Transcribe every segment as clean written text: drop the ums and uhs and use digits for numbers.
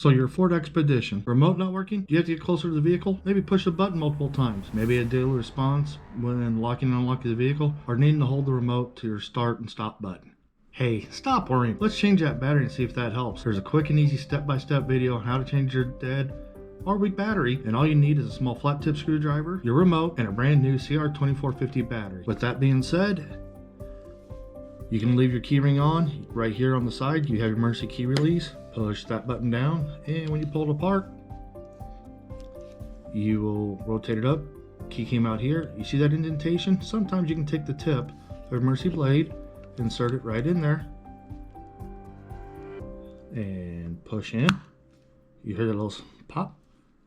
So your Ford Expedition, remote not working? Do you have to get closer to the vehicle? Maybe push the button multiple times. Maybe a daily response when locking and unlocking the vehicle, or needing to hold the remote to your start and stop button. Hey, stop worrying. Let's change that battery and see if that helps. There's a quick and easy step-by-step video on how to change your dead or weak battery, and all you need is a small flat tip screwdriver, your remote, and a brand new CR2045 battery. With that being said, you can leave your key ring on. Right here on the side, you have your emergency key release. Push that button down, and when you pull it apart, you will rotate it up. Key came out here. You see that indentation? Sometimes you can take the tip of emergency blade, insert it right in there, and push in. You hear the little pop.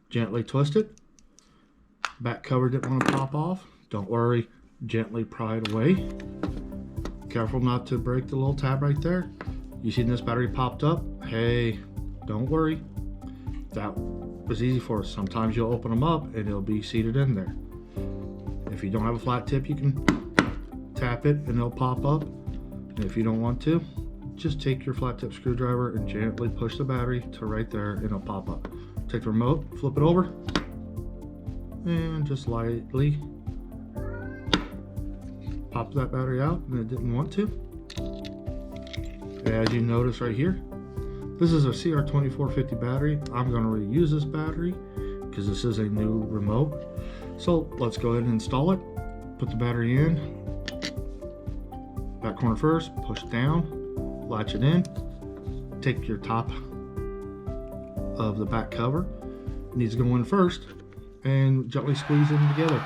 Gently twist it. Back cover didn't want to pop off. Don't worry, gently pry it away. Careful not to break the little tab right there. You see this battery popped up? Hey, don't worry. That was easy for us. Sometimes you'll open them up and it'll be seated in there. If you don't have a flat tip, you can tap it and it'll pop up. And if you don't want to, just take your flat tip screwdriver and gently push the battery to right there and it'll pop up. Take the remote, flip it over, and just lightly pop that battery out, and it didn't want to. As you notice right here, this is a CR2045 battery. I'm going to reuse this battery because this is a new remote. So let's go ahead and install it. Put the battery in. Back corner first, push down, latch it in. Take your top of the back cover. It needs to go in first, and gently squeeze them together.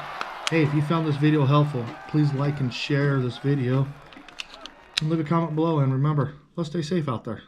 Hey, if you found this video helpful, please like and share this video, and leave a comment below, and remember, let's stay safe out there.